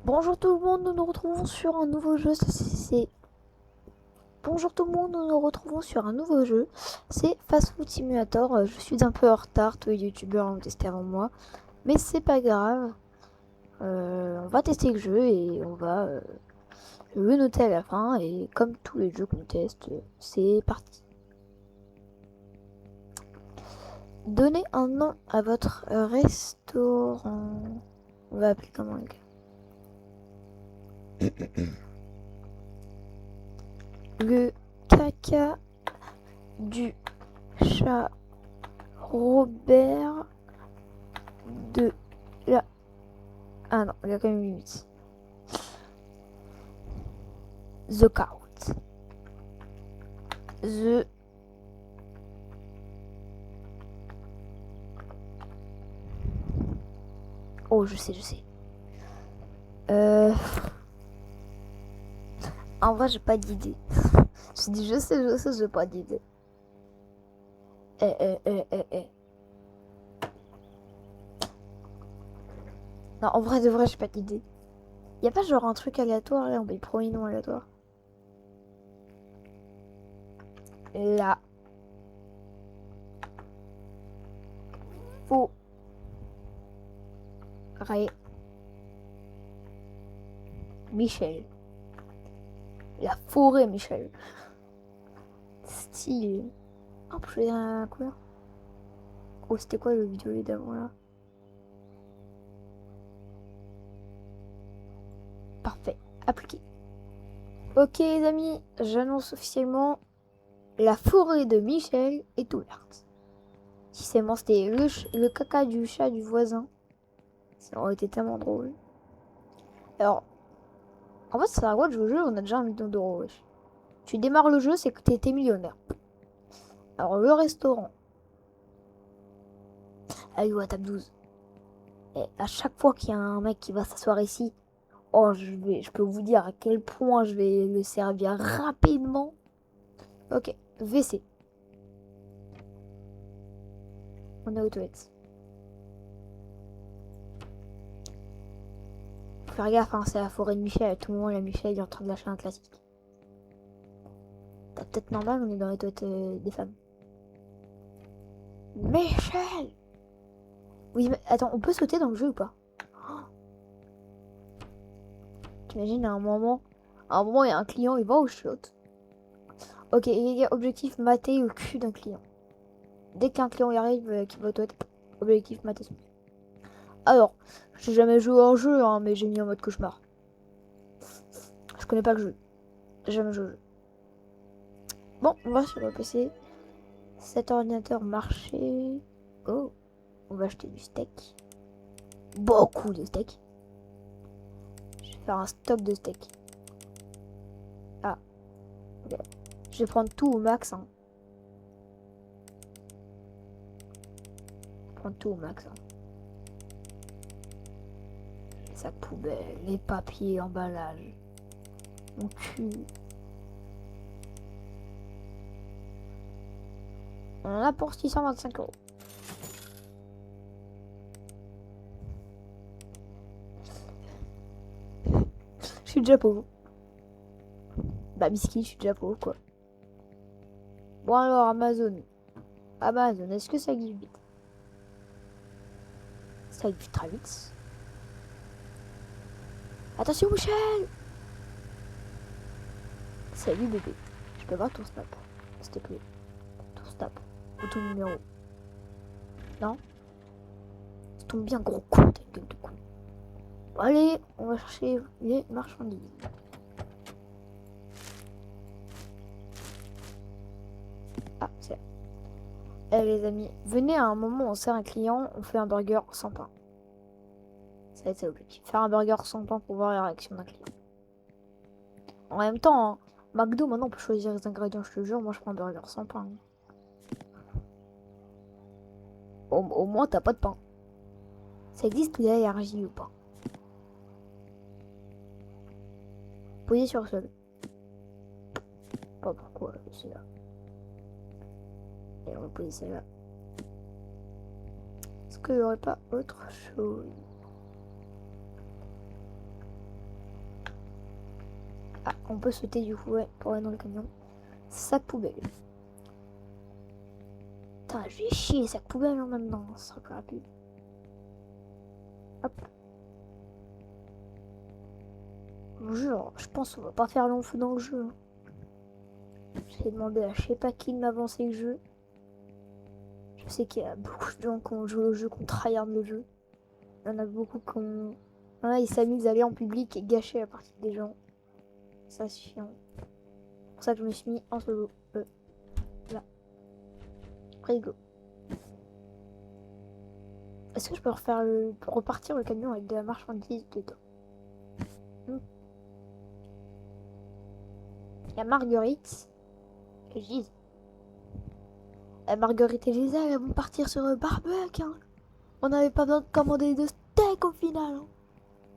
Bonjour tout le monde, nous nous retrouvons sur un nouveau jeu. Bonjour tout le monde, nous nous retrouvons sur un nouveau jeu. C'est Fast Food Simulator. Je suis un peu en retard, tous les youtubeurs l'ont testé avant moi. Mais c'est pas grave. On va tester le jeu et on va le noter à la fin. Et comme tous les jeux qu'on teste, c'est parti. Donnez un nom à votre restaurant. On va appeler comment les gars? Le caca du chat Robert de la... Ah non, il y a quand même une limite. The Count. The... Oh, je sais. Euh... En vrai, j'ai pas d'idée. Je dis j'ai pas d'idée. Eh. Non, en vrai, de vrai, j'ai pas d'idée. Y a pas genre un truc aléatoire là, on met le premier nom aléatoire. La forêt. Michel. La forêt Michel. Style. Oh, je vais un couleur. Oh, c'était quoi le vidéo d'avant là? Parfait. Appliqué. Ok les amis, j'annonce officiellement la forêt de Michel est ouverte. Si seulement c'était le caca du chat du voisin, ça aurait été tellement drôle. Alors, en fait, ça à quoi de jouer au jeu, on a déjà 1 million d'euros. Wesh. Tu démarres le jeu, c'est que t'es millionnaire. Alors, le restaurant. Allez, à table 12. Et à chaque fois qu'il y a un mec qui va s'asseoir ici, oh, je peux vous dire à quel point je vais le servir rapidement. Ok, WC. On est aux toilettes. Faut faire gaffe, hein, c'est la forêt de Michel. À tout moment, la Michel est en train de lâcher un classique. T'as peut-être normal, on est dans les toilettes des femmes. Michel! Oui, mais attends, on peut sauter dans le jeu ou pas? T'imagines, à un moment, il y a un client, il va ou je saute? Ok, les gars, objectif mater le cul d'un client. Dès qu'un client y arrive, qui va aux toilettes, objectif mater son cul. Alors, j'ai jamais joué au jeu, hein, mais j'ai mis en mode cauchemar. Je connais pas le jeu. J'ai jamais joué au jeu. Bon, on va sur le PC. Cet ordinateur marché. Oh, on va acheter du steak. Beaucoup de steak. Je vais faire un stock de steak. Ah, ok. Je vais prendre tout au max. Hein. Prendre tout au max. Hein. Les sacs poubelles, les papiers, emballage. Mon cul. On en a pour 625 euros. Je suis déjà pauvre. Bah, biscuit, je suis déjà pauvre, quoi. Bon, alors, Amazon. Amazon, est-ce que ça existe vite? Ça existe très vite. Attention, Michel! Salut, bébé. Je peux voir ton snap, s'il te plaît. Ton snap. Ou ton numéro. Non? Ça tombe bien, gros con, t'as une gueule de con. Bon, allez, on va chercher les marchandises. Ah, c'est là. Eh les amis, venez à un moment où on sert un client, on fait un burger sans pain. Ça va être ça l'objectif. Faire un burger sans pain pour voir la réaction d'un client. En même temps, hein, McDo, maintenant on peut choisir les ingrédients, je te jure, moi je prends un burger sans pain. Au moins t'as pas de pain. Ça existe l'allergie ou pas? Posez sur le sol. Pas pourquoi, c'est là. Et on va poser celle-là. Est-ce qu'il n'y aurait pas autre chose? Ah, on peut sauter du coup, ouais, pour aller dans le camion. Sac poubelle. Putain, je vais chier sac poubelle hein, maintenant, ça sera plus rapide. Hop. Genre, je pense qu'on va pas faire long feu dans le jeu. J'ai demandé à je sais pas qui de m'avancer le jeu. Je sais qu'il y a beaucoup de gens qui ont joué au jeu, qui ont tryhard le jeu. Il y en a beaucoup qui ont... Là, ils s'amusent à aller en public et gâcher la partie des gens. Ça suffit. C'est pour ça que je me suis mis en solo. Là. Après, go. Est-ce que je peux repartir le camion avec de la marchandise dedans? Il y a Marguerite et Gise. Marguerite et Gisèle, elles vont partir sur le barbecue. Hein. On n'avait pas besoin de commander de steak au final. Hein.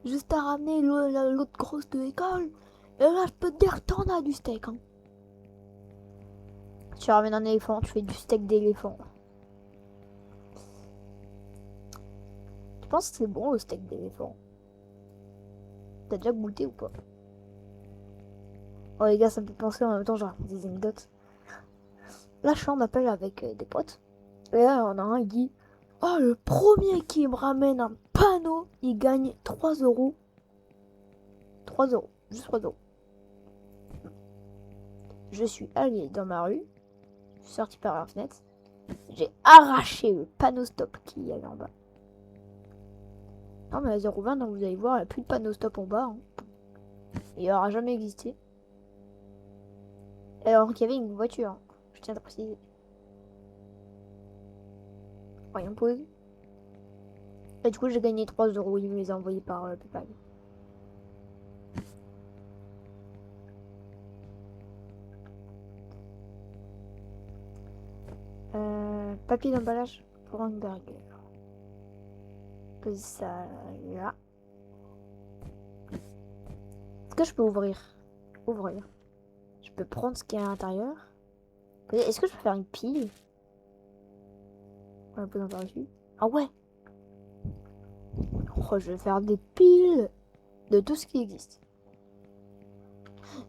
Juste à ramener l'autre grosse de l'école. Et là, je peux te dire que t'en as du steak. Hein. Tu ramènes un éléphant, tu fais du steak d'éléphant. Tu penses que c'est bon le steak d'éléphant? T'as déjà goûté ou pas? Oh les gars, ça me fait penser en même temps, genre des anecdotes. Là, je suis en appel avec des potes. Et là, on a un qui dit oh, le premier qui me ramène un panneau, il gagne 3 euros. 3 euros, juste 3 euros. Je suis allé dans ma rue, je suis sorti par la fenêtre, j'ai arraché le panneau stop qui y avait en bas. Non, mais à 0,20, donc vous allez voir, il n'y a plus de panneau stop en bas. Hein. Il n'aura jamais existé. Alors qu'il y avait une voiture, hein. Je tiens à préciser. Rien pause. Et du coup, j'ai gagné 3 euros, il me les a envoyés par PayPal. Papier d'emballage pour un burger. Pose ça là. Est-ce que je peux ouvrir? Ouvrir. Je peux prendre ce qu'il y a à l'intérieur. Est-ce que je peux faire une pile? On va poser par-dessus. Ah ouais! Oh, je vais faire des piles de tout ce qui existe.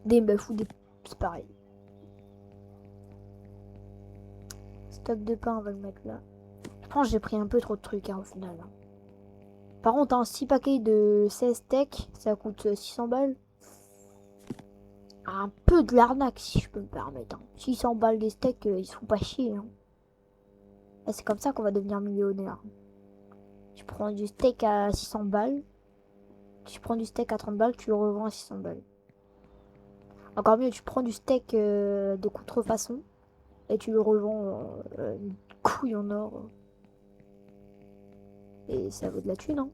Des bœufs ou des... C'est pareil. Stock de pain, on va le mettre là. Je pense que j'ai pris un peu trop de trucs hein, au final. Hein. Par contre, un 6 paquets de 16 steaks, ça coûte 600 balles. Un peu de l'arnaque, si je peux me permettre. Hein. 600 balles des steaks, ils se font pas chier. Hein. C'est comme ça qu'on va devenir millionnaire. Tu prends du steak à 600 balles. Tu prends du steak à 30 balles, tu le revends à 600 balles. Encore mieux, tu prends du steak de contrefaçon et tu le revends une couille en or. Et ça vaut de la thune, hein.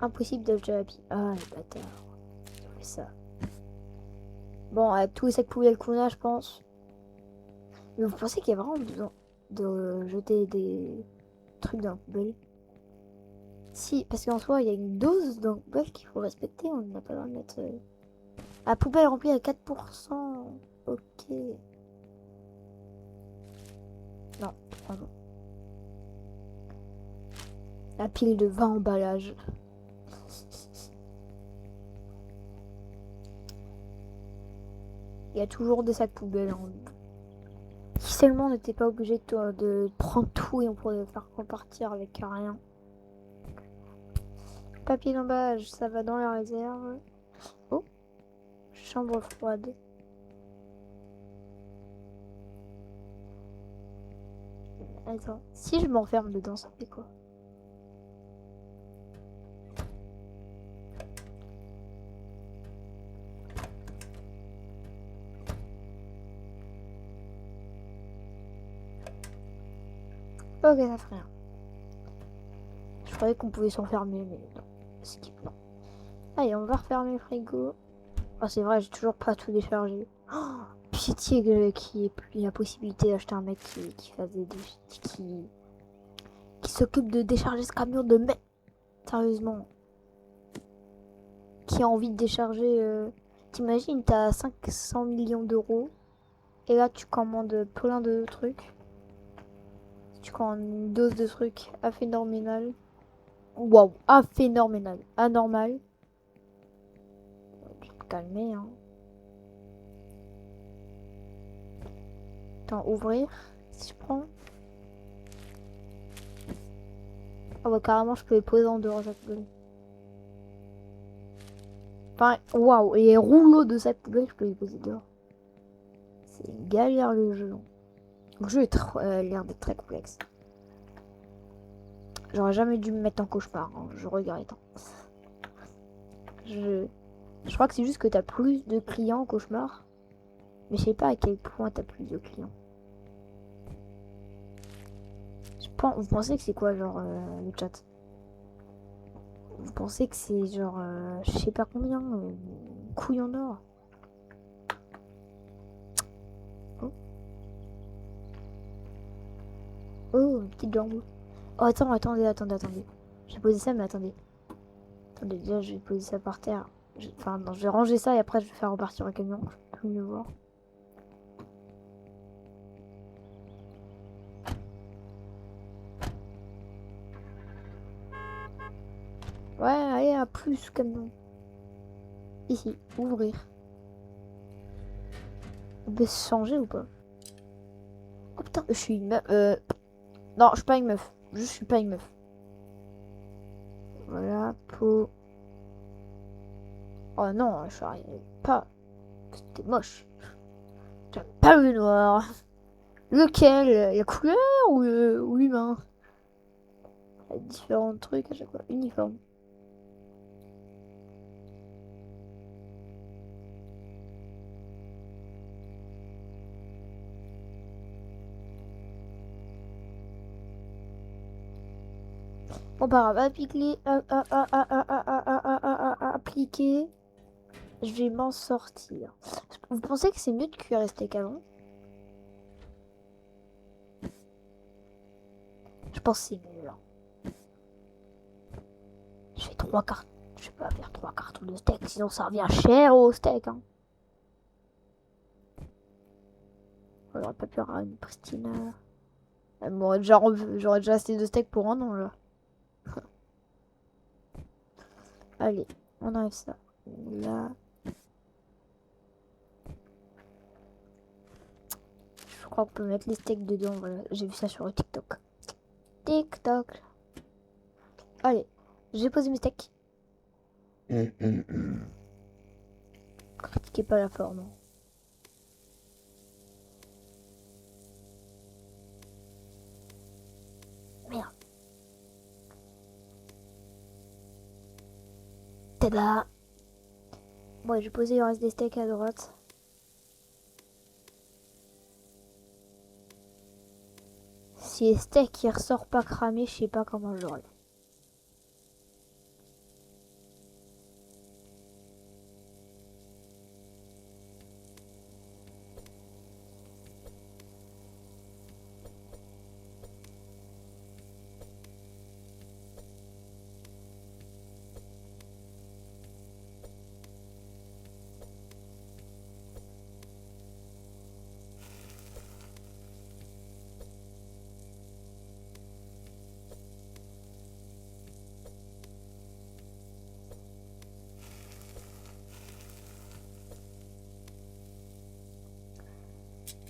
Impossible d'acheter la pile. Ah, le bâtard. On fait ça. Bon, avec tous les sacs poubelles qu'on a, je pense. Mais vous pensez qu'il y a vraiment besoin de jeter des trucs dans la poubelle? Si, parce qu'en soi, il y a une dose dans la poubelle qu'il faut respecter. On n'a pas le droit de mettre... La poubelle remplie à 4%. Ok. Non, pardon. La pile de 20 emballages. Il y a toujours des sacs poubelles. Hein. Si seulement on n'était pas obligé de prendre tout et on pourrait le faire repartir avec rien. Papier d'emballage, ça va dans la réserve. Oh, chambre froide. Attends, si je m'enferme dedans, ça fait quoi? Ok, ça fait rien. Je croyais qu'on pouvait s'enfermer, mais non. Skip, non. Allez, on va refermer le frigo. Oh, c'est vrai, j'ai toujours pas tout déchargé. Oh, pitié qu'il y ait plus la possibilité d'acheter un mec qui fasse qui s'occupe de décharger ce camion de mec. Sérieusement. Qui a envie de décharger. T'imagines, t'as 500 millions d'euros. Et là, tu commandes plein de trucs. Tu commandes une dose de trucs phénoménale. Waouh, ah, phénoménal. Anormal. Je vais te calmer, hein. Attends, ouvrir. Si je prends. Ah bah carrément, je peux les poser en dehors, cette poubelle. Enfin, waouh, et les rouleaux de cette poubelle, je peux les poser dehors. C'est une galère le jeu. Le jeu est l'air d'être très complexe. J'aurais jamais dû me mettre en cauchemar, hein. Je regrette, hein. Je crois que c'est juste que t'as plus de clients en cauchemar. Mais je sais pas à quel point t'as plus de clients. Vous pensez que c'est quoi, genre, le chat? Vous pensez que c'est genre, je sais pas combien, couilles en or? Oh, oh, une petite jambe. Oh, attendez. J'ai posé ça, mais attendez. Attendez, déjà, je vais poser ça par terre. Enfin, non, je vais ranger ça et après, je vais faire repartir le camion. Je peux mieux voir. Ouais, allez, à plus, camion. Ici, ouvrir. On peut se changer ou pas? Oh putain, je suis une meuf. Non, je suis pas une meuf. Je suis pas une meuf. Voilà, peau. Oh non, je n'arrive pas. C'était moche. J'aime pas le noir. Lequel? La couleur ou l'humain? Il y a différents trucs à chaque fois. Uniforme. Bon, pas grave. Appliquer. Je vais m'en sortir. Vous pensez que c'est mieux de cuire les steaks avant? Je pense que c'est mieux, hein. Je fais 3 cartons. Je vais pas faire 3 cartons de steak, sinon ça revient cher au steak, hein. J'aurais pas pu avoir une pristine. J'aurais déjà assez de steak pour un an, là. Allez, on enlève ça. Là. Je crois qu'on peut mettre les steaks dedans. Voilà. J'ai vu ça sur le TikTok. TikTok. Allez, j'ai posé mes steaks. Critiquez pas la forme, hein. Merde. Tada. Bon, j'ai posé le reste des steaks à droite. Si les steaks ils ressortent pas cramés, je sais pas comment je l'aurai.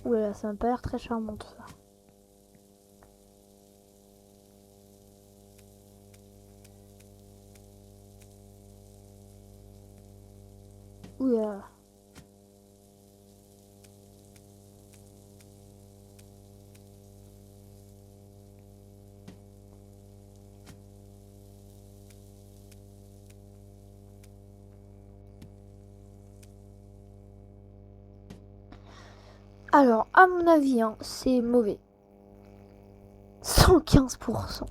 Oula, ça m'a pas l'air très charmant tout ça. Oula. Alors, à mon avis, hein, c'est mauvais. 115%.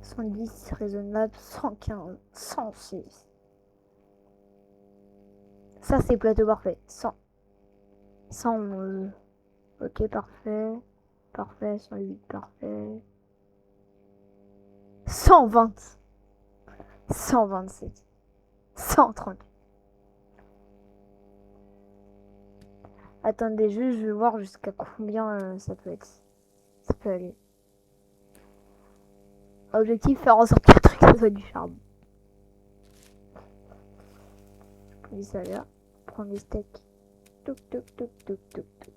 110 raisonnable, 115, 106. Ça, c'est plateau parfait. 100. 111. Ok, parfait. Parfait, 108, parfait. 120. 127. 130. Attendez, juste, je vais voir jusqu'à combien ça peut être. Ça peut aller. Objectif, faire en sorte que le truc ça soit du charbon. Je prends ça là. Prendre les steaks. Toc toc toc toc toc toc.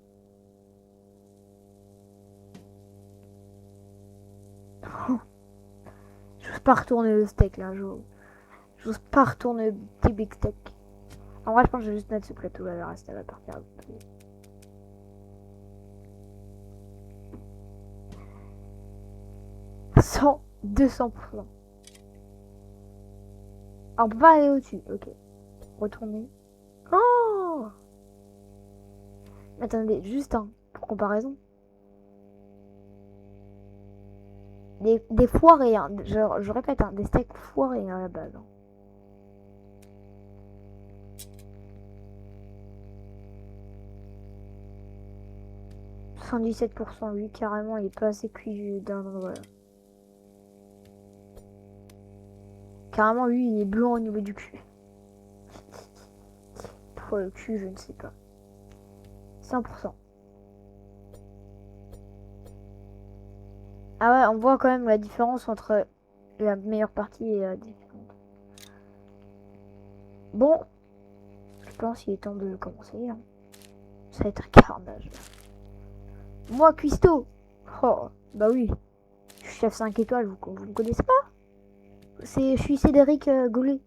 J'ose pas retourner le steak là, j'ose pas retourner le petit big steak. En vrai, je pense que je vais juste mettre ce plateau là, le reste, elle va partir. 200%. Ah, on peut pas aller au-dessus, ok. Retourner. Oh! Attendez, juste un, pour comparaison. Des foirés, hein. Je répète, hein, des steaks foirés hein, à la base. Hein. « 77%, lui, carrément, il est pas assez cuit d'un endroit. Carrément, lui, il est blanc au niveau du cul. Pour le cul, je ne sais pas. 100%. Ah ouais, on voit quand même la différence entre la meilleure partie et la différente. Bon, je pense qu'il est temps de commencer. Hein. Ça va être un carnage. Moi, cuistot. Oh, bah oui. Je suis chef 5 étoiles, vous me connaissez pas? Je suis Cédric Gaulet.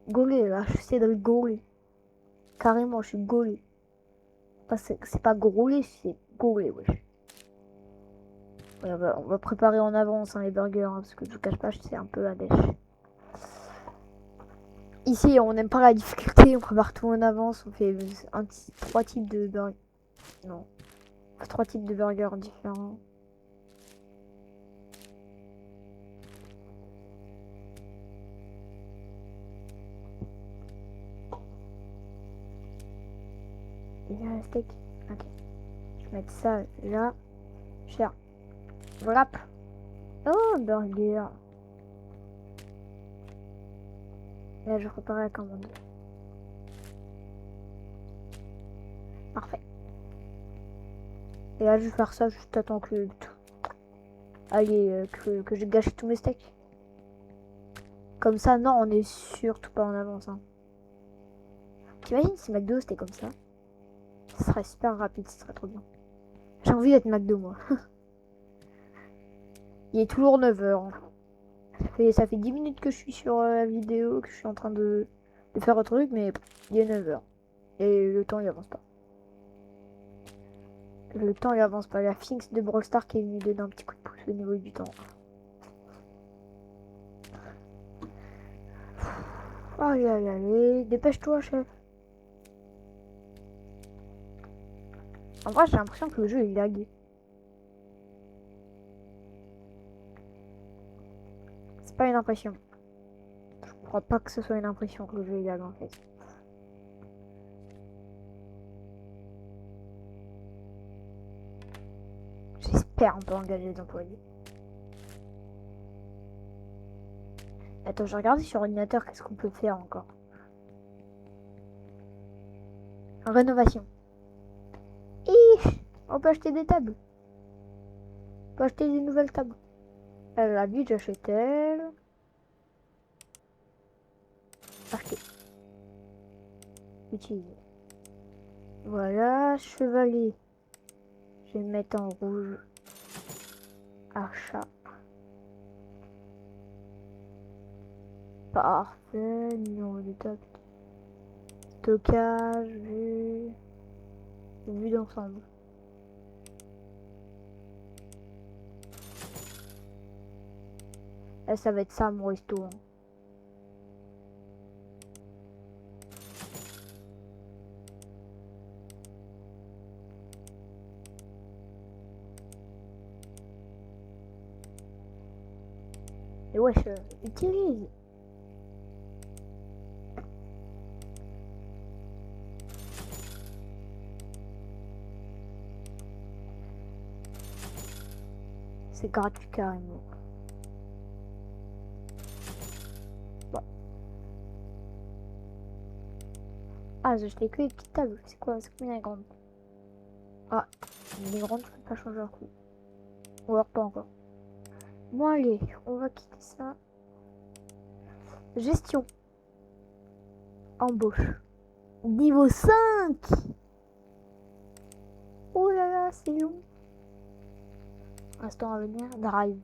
Gaulet, là, je suis Cédric Gaulet. Carrément, je suis Gaulet. C'est pas Gaulet, c'est Gaulet, wesh. Ouais, on va préparer en avance hein, les burgers, hein, parce que je vous cache pas, c'est un peu la dèche. Ici, on n'aime pas la difficulté, on prépare tout en avance, on fait 3 types de burgers. Non. 3 types de burgers différents. Il y a un steak. Ok. Je vais mettre ça là. Cher. Voilà. Oh, burger. Là, je prépare la commande. Parfait. Et là, je vais faire ça juste attends que... Allez, que j'ai gâché tous mes steaks. Comme ça, non, on est surtout pas en avance. Hein. T'imagines si McDo c'était comme ça? Ce serait super rapide, ce serait trop bien. J'ai envie d'être McDo, moi. Il est toujours 9h. Hein. Ça fait 10 minutes que je suis sur la vidéo, que je suis en train de faire autre truc, mais il est 9h. Et le temps, il avance pas. Le temps, il avance pas. La Finks de Brawl Stars qui est venue donner un petit coup de pouce au niveau du temps. Allez, allez, allez. Dépêche-toi, chef. En vrai, j'ai l'impression que le jeu est lagué. C'est pas une impression. Je crois pas que ce soit une impression que le jeu est lagué en fait. J'espère on peut engager des employés. Attends, je regarde sur ordinateur qu'est-ce qu'on peut faire encore. Rénovation. On peut acheter des tables. On peut acheter des nouvelles tables. Elle habite, j'achète elle. Acheter. Utiliser. Voilà, chevalier. Je vais mettre en rouge. Achat. Parfait. Numéro de table. Stockage. Vue d'ensemble. Là, ça va être ça mon resto. Hein. Et wesh, utilise. C'est gratuit carrément. Bon. Ah, j'ai acheté que les petites tables. C'est quoi? C'est combien les grandes? Ah, les grandes, je peux pas changer leur coup. Ou alors pas encore. Bon allez, on va quitter ça. Gestion. Embauche. Niveau 5. Oh là là, c'est long. Instant à venir, drive.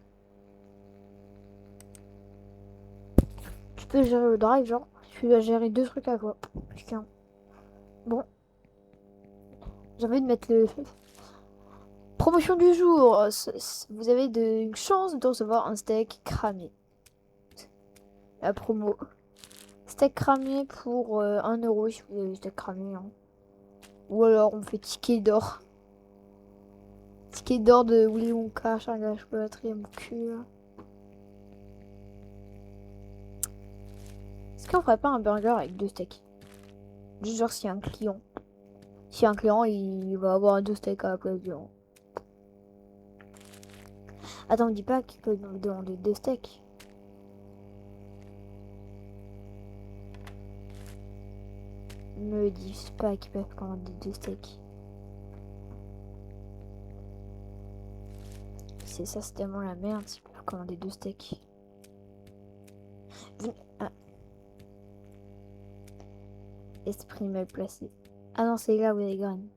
Tu peux gérer le drive, genre, tu dois gérer 2 trucs à la fois. Putain. Bon. J'ai envie de mettre le... Promotion du jour. Vous avez une chance de recevoir un steak cramé. La promo. Steak cramé pour 1 euro si vous avez steak cramé. Hein. Ou alors on fait ticket d'or. Ticket d'or de Willy Wonka, Charlie la chocolaterie, mon cul. Est-ce qu'on ferait pas un burger avec 2 steaks? Juste genre s'il y a un client. Si un client il va avoir 2 steaks à la place du... Attends, on dit pas qu'il peut nous demander 2 steaks. Me disent pas qu'ils peuvent commander 2 steaks. C'est ça, c'est tellement la merde s'ils peuvent commander 2 steaks. Ah. Esprit mal placé. Ah non, c'est là où il y a les graines.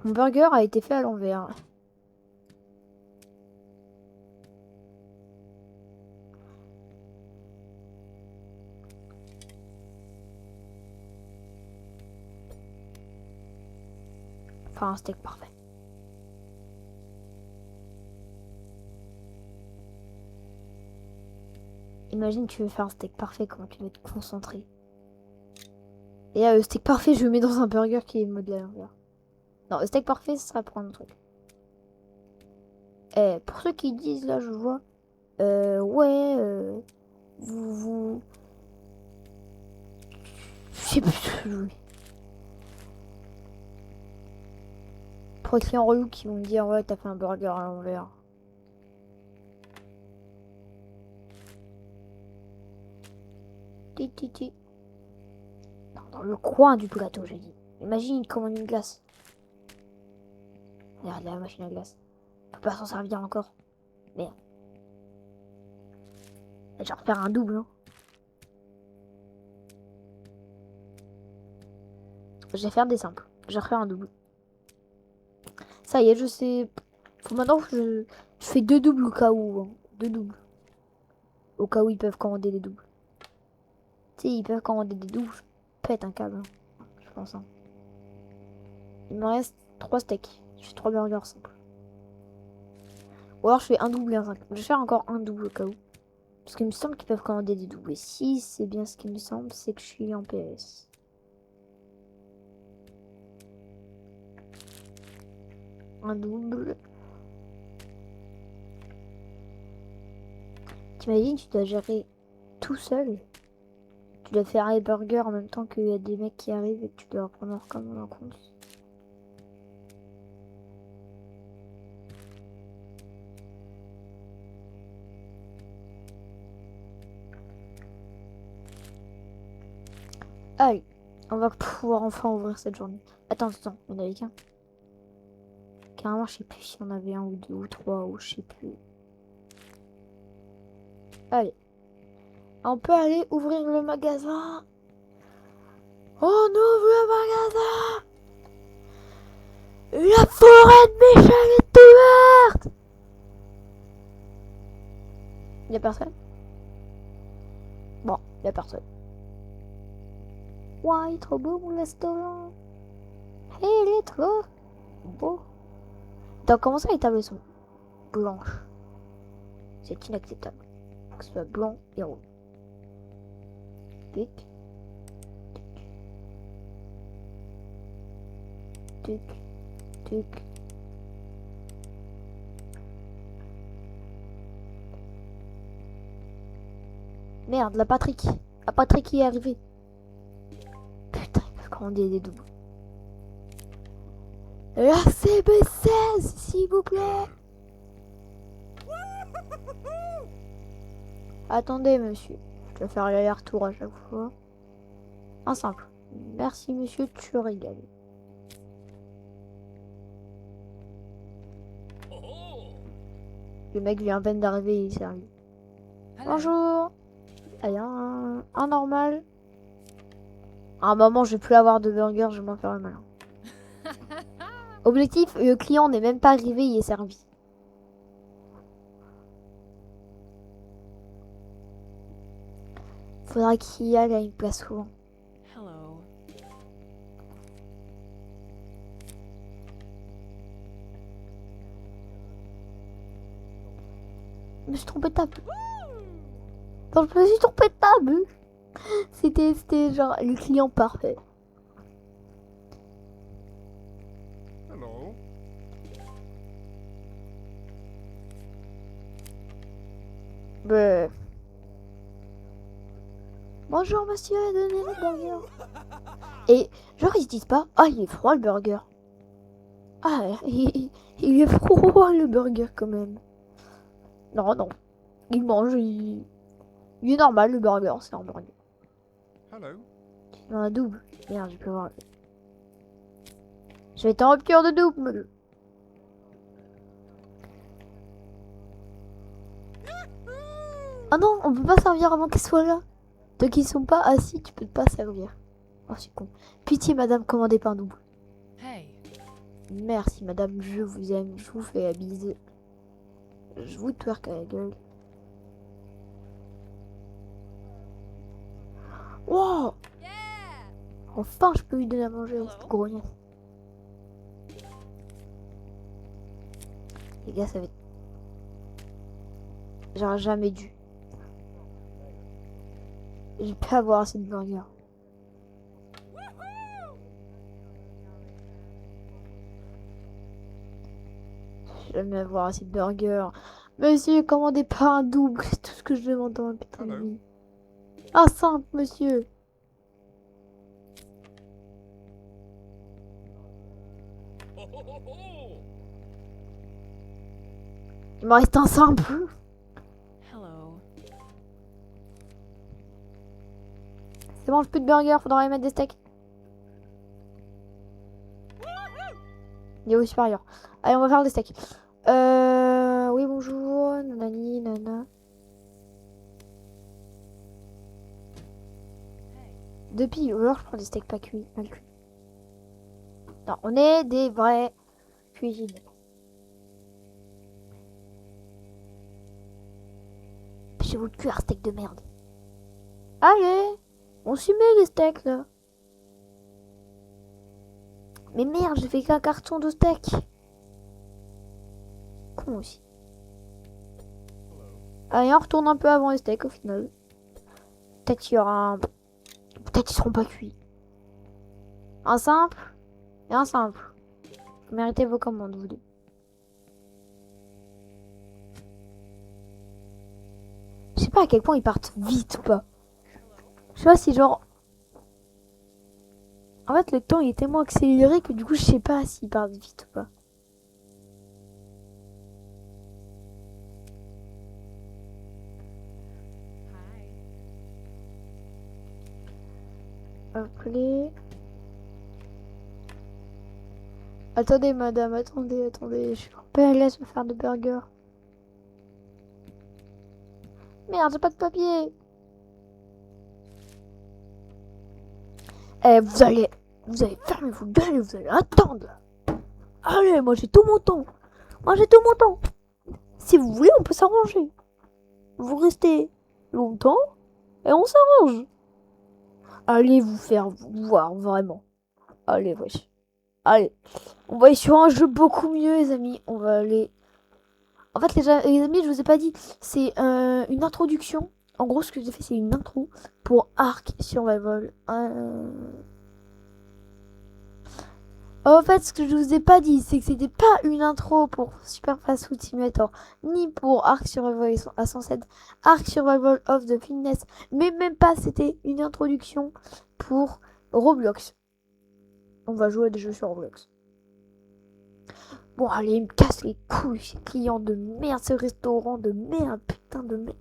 Mon burger a été fait à l'envers. Enfin, un steak parfait. Imagine, tu veux faire un steak parfait, comment tu dois être concentré. Et là, le steak parfait, je le mets dans un burger qui est modelé à l'envers. Non, le steak parfait, ça sera pour un autre truc. Eh, pour ceux qui disent, là, je vois... ouais, vous... Je sais plus ce que je jouer. Pour les clients relous qui vont me dire, ouais, t'as fait un burger à l'envers. Ti. Non, dans le coin du plateau, j'ai dit. Imagine, il commande une glace. Regarde la machine à glace. On peut pas s'en servir encore. Merde. Je vais refaire un double, hein. Je vais faire des simples. Je vais refaire un double. Ça y est, je sais. Faut maintenant que je fais 2 doubles au cas où. Hein. 2 doubles. Au cas où ils peuvent commander des doubles. Tu sais, ils peuvent commander des doubles. Je pète un câble. Hein. Je pense. Hein. Il me reste 3 steaks. Je fais 3 burgers simples. Ou alors je fais un double et un simple. Je vais faire encore un double au cas où. Parce qu'il me semble qu'ils peuvent commander des doubles. Et si c'est bien ce qu'il me semble, c'est que je suis en PS. Un double. T'imagines, tu dois gérer tout seul. Tu dois faire les burgers en même temps qu'il y a des mecs qui arrivent et que tu dois prendre en compte. Allez, on va pouvoir enfin ouvrir cette journée. Attends, on avait qu'un. Carrément, je sais plus si on avait un ou deux ou trois ou je sais plus. Allez. On peut aller ouvrir le magasin. On ouvre le magasin. La forêt de Michel est ouverte. Y'a personne? Bon, y'a personne. Ouah, il est trop beau mon restaurant. Hey, il est trop beau. Attends, comment ça les tables sont blanches? C'est inacceptable. Faut que ce soit blanc et rouge. Tic. Tic. Tic. Merde, la Patrick. La Patrick y est arrivée. Putain, ils peuvent commander des doubles. La CB16, s'il vous plaît. Attendez, monsieur. Je dois faire l'aller-retour à chaque fois. Un simple. Merci, monsieur, tu régales. Le mec vient à peine d'arriver et il est servi. Hello. Bonjour. Allez, un normal. À un moment, je vais plus avoir de burger, je vais m'en faire le malin. Objectif, le client n'est même pas arrivé, il est servi. Faudra qu'il y aille à une place souvent. Hello. Je me suis trompé de table. Non, je me suis trompé de table. C'était genre le client parfait. Hello. Bref. Bonjour monsieur, donnez le burger. Et genre ils se disent pas, ah il est froid le burger. Ah il est froid le burger quand même. Non non, il mange, il est normal le burger, c'est un burger. Hello. Dans un double. Merde, je peux voir. Je vais être en rupture de double. Ah non, on peut pas servir avant qu'ils soient là. Tant qu'ils sont pas assis, tu peux pas servir. Oh, c'est con. Pitié, madame, commandez pas un double. Hey. Merci, madame, je vous aime, je vous fais la bise. Je vous twerk à la gueule. Wow! Yeah. Enfin, je peux lui donner à manger à cette grognasse. Les gars, ça va être... J'aurais jamais dû. J'ai pas avoir assez de burger. Jamais avoir assez de burger. Monsieur, commandez pas un double, c'est tout ce que je demande dans ma putain de Hello. vie. Ah, simple, monsieur. Il m'en reste un simple. Hello. C'est bon, j'ai plus de burger, faudra y mettre des steaks. Niveau supérieur. Allez, on va faire des steaks. Oui, bonjour. Nanani, nana. Hey. Depuis, ou alors je prends des steaks pas cuits, mal cuits. Non, on est des vrais cuisiniers. Pêchez-vous de cuire, steak de merde. Allez, on s'y met les steaks là. Mais merde, j'ai fait qu'un carton de steak. Con aussi. Allez, on retourne un peu avant les steaks au final. Peut-être qu'il y aura un... Peut-être qu'ils seront pas cuits. Un simple et un simple. Vous méritez vos commandes, vous deux. Je sais pas à quel point ils partent vite ou pas. Je sais pas si genre... En fait, le temps il est tellement accéléré que du coup, je sais pas s'ils partent vite ou pas. Hi. Appelez... Attendez, madame, attendez. Je suis en PLS me faire de burger. Merde, j'ai pas de papier. Eh, vous allez fermer vos gueules, vous allez attendre. Allez, moi j'ai tout mon temps. Si vous voulez, on peut s'arranger. Vous restez longtemps et on s'arrange. Allez vous faire voir, vraiment. Allez, wesh. Allez, on va aller sur un jeu beaucoup mieux, les amis. On va aller... En fait, les amis, je vous ai pas dit, c'est une introduction. En gros, ce que j'ai fait, c'est une intro pour Ark Survival. En fait, ce que je vous ai pas dit, c'est que c'était pas une intro pour Super Fast Food Simulator, ni pour Ark Survival à 107, Ark Survival of the Fitness, mais même pas, c'était une introduction pour Roblox. On va jouer à des jeux sur Roblox. Bon, allez, il me casse les couilles, ces clients de merde, ce restaurant de merde, putain de merde.